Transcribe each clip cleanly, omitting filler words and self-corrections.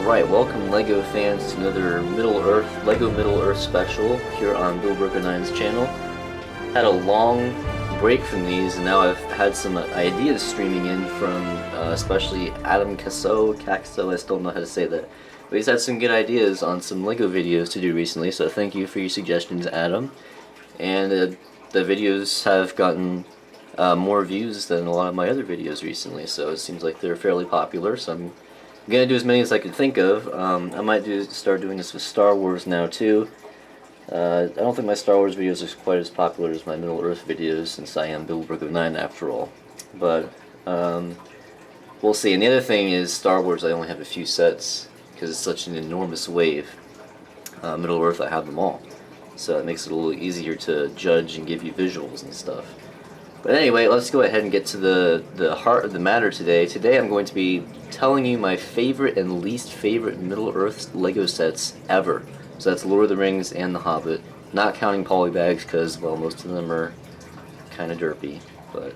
Alright, welcome LEGO fans to another LEGO Middle Earth special here on Bill Burger 9's channel. Had a long break from these, and now I've had some ideas streaming in from especially Adam Casso, I still don't know how to say that. But he's had some good ideas on some LEGO videos to do recently, so thank you for your suggestions, Adam. And the videos have gotten more views than a lot of my other videos recently, so it seems like they're fairly popular, so I'm gonna do as many as I can think of. I might start doing this with Star Wars now too. I don't think my Star Wars videos are quite as popular as my Middle Earth videos, since I am Bill Burger 9 after all. But we'll see. And the other thing is, Star Wars I only have a few sets because it's such an enormous wave. Middle Earth I have them all, so it makes it a little easier to judge and give you visuals and stuff. But anyway, let's go ahead and get to the heart of the matter today. Today I'm going to be telling you my favorite and least favorite Middle Earth LEGO sets ever. So that's Lord of the Rings and The Hobbit. Not counting polybags because, well, most of them are kind of derpy. But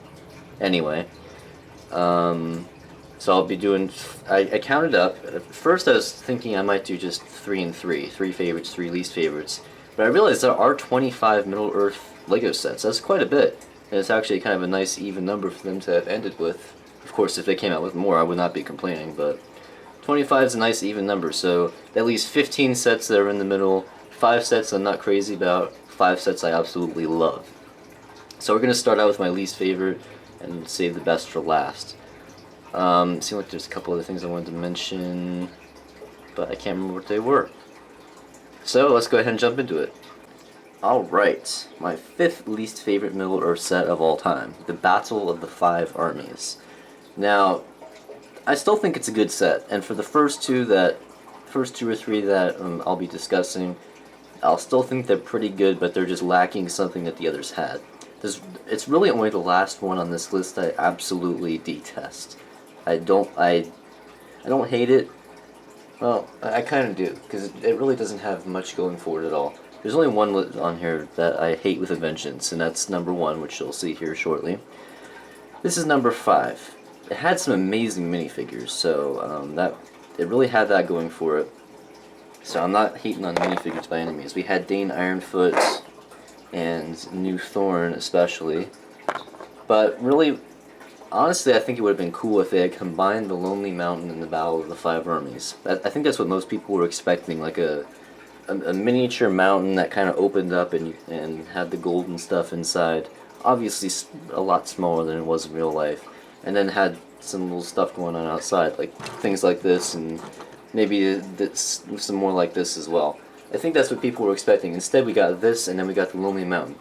anyway. So I'll be doing... I counted up. At first I was thinking I might do just 3 and 3. 3 favorites, 3 least favorites. But I realized there are 25 Middle Earth LEGO sets. That's quite a bit. And it's actually kind of a nice even number for them to have ended with. Of course, if they came out with more, I would not be complaining, but 25 is a nice even number, so at least 15 sets that are in the middle, 5 sets I'm not crazy about, 5 sets I absolutely love. So we're going to start out with my least favorite and save the best for last. Seems like there's a couple other things I wanted to mention, but I can't remember what they were. So let's go ahead and jump into it. Alright, my 5th least favorite Middle Earth set of all time, the Battle of the Five Armies. Now, I still think it's a good set, and for the first two or three that I'll be discussing, I'll still think they're pretty good, but they're just lacking something that the others had. It's really only the last one on this list I absolutely detest. I don't hate it. Well, I kind of do, because it really doesn't have much going for it at all. There's only one on here that I hate with a vengeance, and that's number 1, which you'll see here shortly. This is number 5. It had some amazing minifigures, so it really had that going for it. So I'm not hating on minifigures by any means. We had Dane Ironfoot and New Thorn especially, but really, honestly, I think it would have been cool if they had combined the Lonely Mountain and the Battle of the Five Armies. I think that's what most people were expecting, like a miniature mountain that kind of opened up and had the golden stuff inside. Obviously a lot smaller than it was in real life. And then had some little stuff going on outside, like things like this, and maybe some more like this as well. I think that's what people were expecting. Instead we got this, and then we got the Lonely Mountain.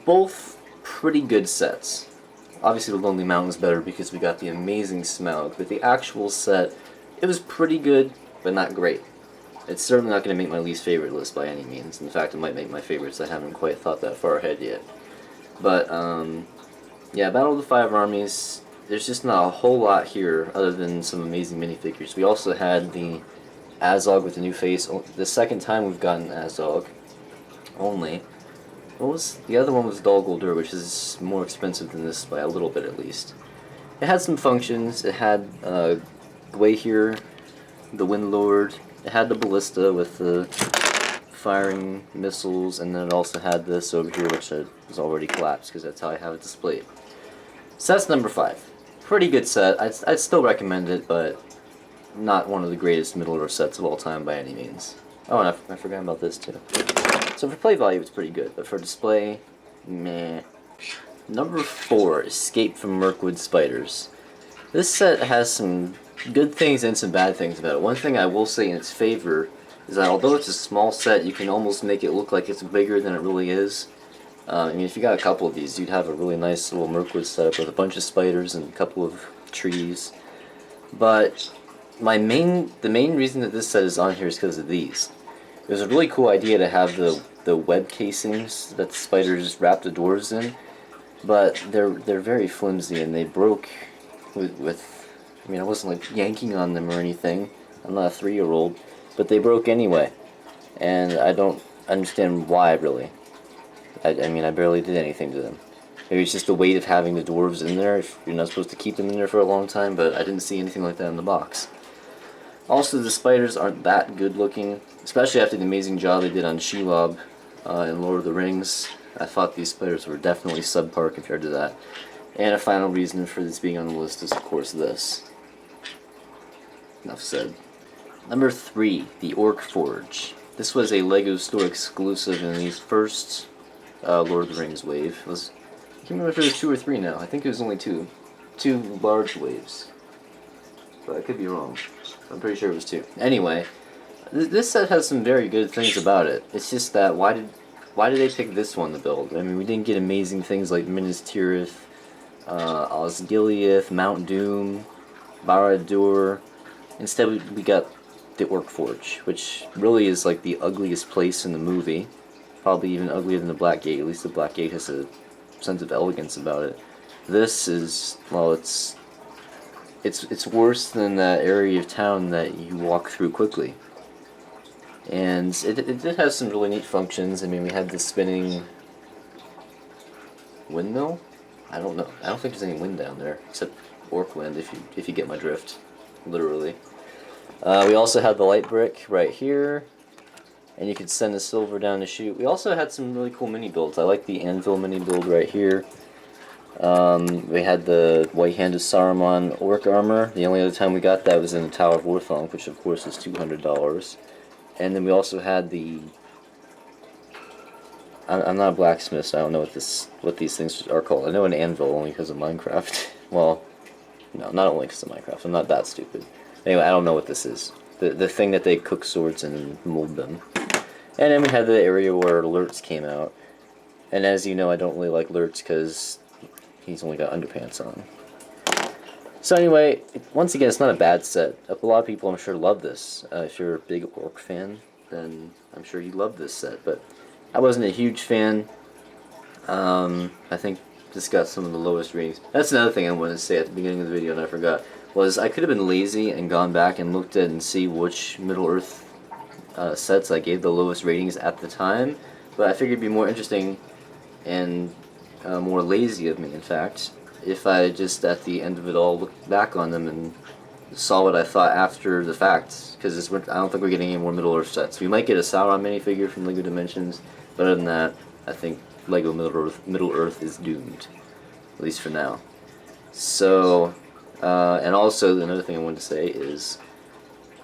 Both pretty good sets. Obviously the Lonely Mountain's better because we got the amazing Smaug, but the actual set, it was pretty good, but not great. It's certainly not going to make my least favorite list by any means. In fact, it might make my favorites. I haven't quite thought that far ahead yet. But, yeah, Battle of the Five Armies, there's just not a whole lot here other than some amazing minifigures. We also had the Azog with the new face. The second time we've gotten Azog. Only. The other one was Dol Guldur, which is more expensive than this by a little bit at least. It had some functions. It had Gwahir, the Wind Lord. It had the ballista with the firing missiles, and then it also had this over here, which was already collapsed because that's how I have it displayed. So that's number 5. Pretty good set. I'd still recommend it, but not one of the greatest Middle Earth sets of all time by any means. Oh, and I forgot about this too. So for play value, it's pretty good, but for display, meh. Number 4, Escape from Mirkwood Spiders. This set has some good things and some bad things about it. One thing I will say in its favor is that although it's a small set, you can almost make it look like it's bigger than it really is. I mean, if you got a couple of these, you'd have a really nice little Mirkwood setup with a bunch of spiders and a couple of trees. But the main reason that this set is on here is because of these. It was a really cool idea to have the web casings that the spiders wrap the dwarves in, but they're very flimsy and they broke with I mean, I wasn't like yanking on them or anything. I'm not a 3-year-old, but they broke anyway, and I don't understand why really. I mean, I barely did anything to them. Maybe it's just the weight of having the dwarves in there. If you're not supposed to keep them in there for a long time, but I didn't see anything like that in the box. Also, the spiders aren't that good looking, especially after the amazing job they did on Shelob in Lord of the Rings. I thought these spiders were definitely subpar compared to that. And a final reason for this being on the list is, of course, this. Enough said. Number 3, the Orc Forge. This was a LEGO store exclusive in the first Lord of the Rings wave. I can't remember if it was 2 or 3 now. I think it was only 2. 2 large waves. But I could be wrong. I'm pretty sure it was 2. Anyway, this set has some very good things about it. It's just that why did they pick this one to build? I mean, we didn't get amazing things like Minas Tirith, Osgiliath, Mount Doom, Barad-dûr. Instead, we got the Orc Forge, which really is like the ugliest place in the movie. Probably even uglier than the Black Gate. At least the Black Gate has a sense of elegance about it. This is, well, it's worse than that area of town that you walk through quickly. And it did have some really neat functions. I mean, we had the spinning windmill. I don't know. I don't think there's any wind down there except orc wind, if you get my drift, literally. We also had the light brick right here, and you could send the silver down the chute. We also had some really cool mini builds. I like the anvil mini build right here. We had the White Hand of Saruman orc armor. The only other time we got that was in the Tower of Orthanc, which of course is $200. And then we also had the... I'm not a blacksmith, so I don't know what these things are called. I know an anvil only because of Minecraft. Well, no, not only because of Minecraft. I'm not that stupid. Anyway, I don't know what this is. The thing that they cook swords in and mold them. And then we had the area where Lurtz came out. And as you know, I don't really like Lurtz because he's only got underpants on. So anyway, once again, it's not a bad set. A lot of people, I'm sure, love this. If you're a big orc fan, then I'm sure you love this set. But I wasn't a huge fan. I think this got some of the lowest ratings. That's another thing I wanted to say at the beginning of the video and I forgot. Was I could have been lazy and gone back and looked at and see which Middle-earth sets I gave the lowest ratings at the time. But I figured it'd be more interesting and more lazy of me, in fact, if I just at the end of it all looked back on them and saw what I thought after the fact. Because I don't think we're getting any more Middle-earth sets. We might get a Sauron minifigure from LEGO Dimensions, but other than that, I think LEGO Middle-earth is doomed, at least for now. So, and also another thing I wanted to say is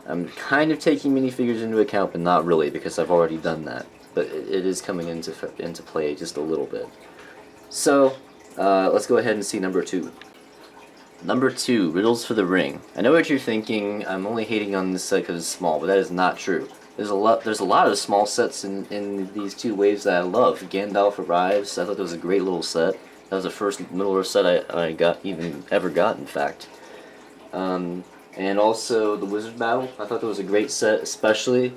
I'm kind of taking minifigures into account, but not really because I've already done that. But it is coming into play just a little bit. So, let's go ahead and see number 2. Number 2, Riddles for the Ring. I know what you're thinking. I'm only hating on this set because it's small, but that is not true. There's a lot of small sets in these 2 waves that I love. Gandalf Arrives. I thought that was a great little set. That was the first Middle-earth set I ever got, in fact. And also the Wizard Battle. I thought that was a great set, especially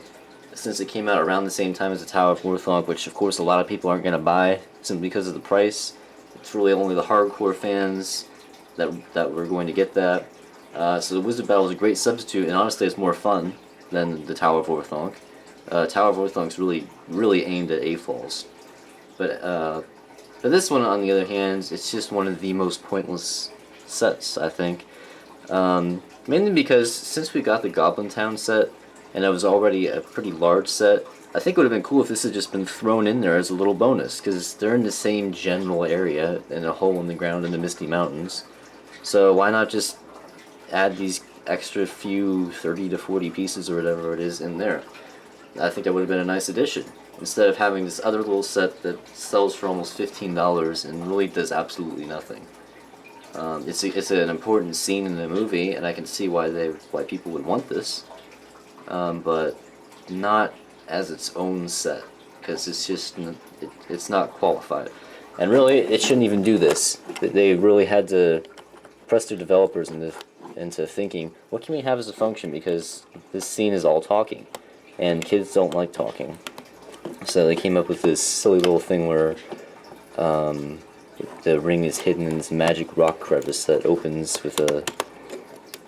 since it came out around the same time as the Tower of Orthanc, which of course a lot of people aren't going to buy simply because of the price. It's really only the hardcore fans that were going to get that. So the Wizard Battle is a great substitute, and honestly it's more fun than the Tower of Orthanc. Tower of Orthanc's really aimed at AFOLs. But this one, on the other hand, it's just one of the most pointless sets, I think. Mainly because since we got the Goblin Town set, and it was already a pretty large set, I think it would have been cool if this had just been thrown in there as a little bonus, because they're in the same general area, in a hole in the ground in the Misty Mountains. So why not just add these extra few 30 to 40 pieces or whatever it is in there? I think that would have been a nice addition, instead of having this other little set that sells for almost $15 and really does absolutely nothing. It's an important scene in the movie, and I can see why people would want this, but not as its own set, because it's not qualified. And really, it shouldn't even do this. They really had to press their developers into thinking, what can we have as a function, because this scene is all talking, and kids don't like talking. So they came up with this silly little thing where the ring is hidden in this magic rock crevice that opens with a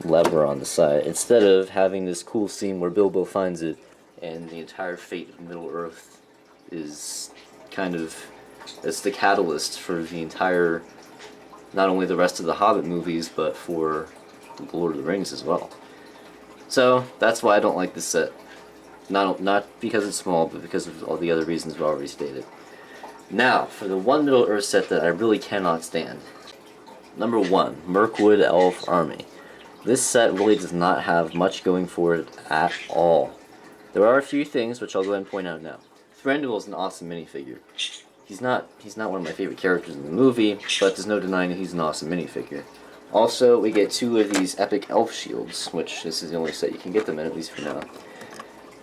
lever on the side, instead of having this cool scene where Bilbo finds it and the entire fate of Middle-earth is kind of, it's the catalyst for the entire, not only the rest of the Hobbit movies, but for The Lord of the Rings as well. So that's why I don't like this set. Not because it's small, but because of all the other reasons we've already stated. Now, for the one Middle Earth set that I really cannot stand. Number 1, Mirkwood Elf Army. This set really does not have much going for it at all. There are a few things which I'll go ahead and point out now. Thranduil is an awesome minifigure. He's not one of my favorite characters in the movie, but there's no denying that he's an awesome minifigure. Also, we get 2 of these epic elf shields, which this is the only set you can get them in, at least for now.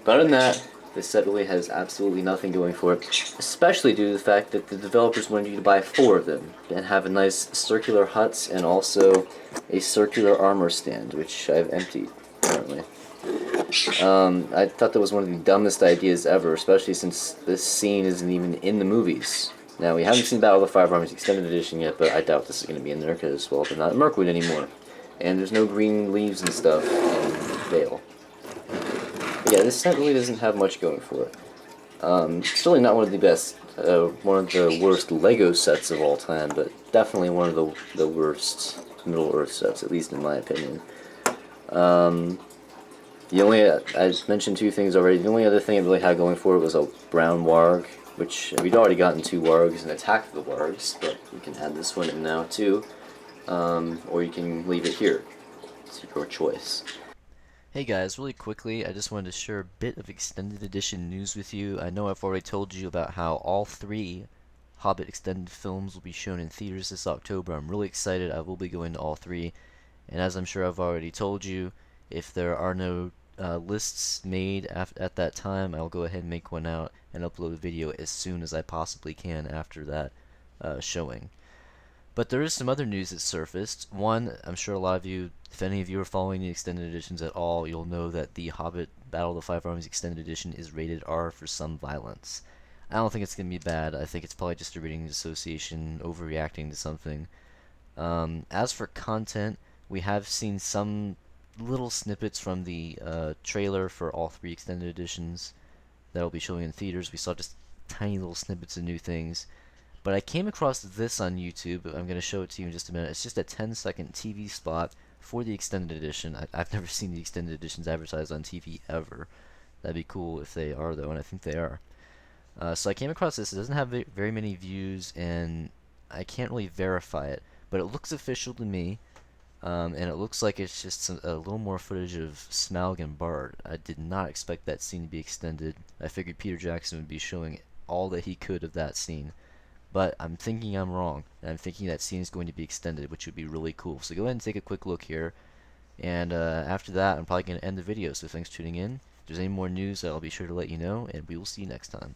But other than that, this set really has absolutely nothing going for it, especially due to the fact that the developers wanted you to buy 4 of them, and have a nice circular huts and also a circular armor stand, which I've emptied, currently. I thought that was one of the dumbest ideas ever, especially since this scene isn't even in the movies. Now, we haven't seen Battle of the Five Armies Extended Edition yet, but I doubt this is going to be in there because, well, they're not in Mirkwood anymore. And there's no green leaves and stuff in Vale. But yeah, this set really doesn't have much going for it. It's really not one of the best, one of the worst LEGO sets of all time, but definitely one of the worst Middle-earth sets, at least in my opinion. I mentioned 2 things already. The only other thing it really had going for it was a brown warg, which we'd already gotten 2 wargs and attacked the wargs, but you can add this one in now too, or you can leave it here. It's your choice. Hey guys, really quickly, I just wanted to share a bit of Extended Edition news with you. I know I've already told you about how all 3 Hobbit extended films will be shown in theaters this October. I'm really excited. I will be going to all 3, and as I'm sure I've already told you, if there are no lists made at that time, I'll go ahead and make one out and upload a video as soon as I possibly can after that showing. But there is some other news that surfaced. One, I'm sure a lot of you, if any of you are following the extended editions at all, you'll know that the Hobbit Battle of the Five Armies Extended Edition is rated R for some violence. I don't think it's going to be bad. I think it's probably just a reading association overreacting to something. As for content, we have seen some little snippets from the trailer for all 3 extended editions that will be showing in theaters. We saw just tiny little snippets of new things. But I came across this on YouTube. I'm going to show it to you in just a minute. It's just a 10-second TV spot for the extended edition. I've never seen the extended editions advertised on TV ever. That'd be cool if they are, though, and I think they are. So I came across this. It doesn't have very many views, and I can't really verify it. But it looks official to me. And it looks like it's just a little more footage of Smaug and Bard. I did not expect that scene to be extended. I figured Peter Jackson would be showing all that he could of that scene. But I'm thinking I'm wrong. And I'm thinking that scene is going to be extended, which would be really cool. So go ahead and take a quick look here. And after that, I'm probably going to end the video. So thanks for tuning in. If there's any more news, I'll be sure to let you know. And we will see you next time.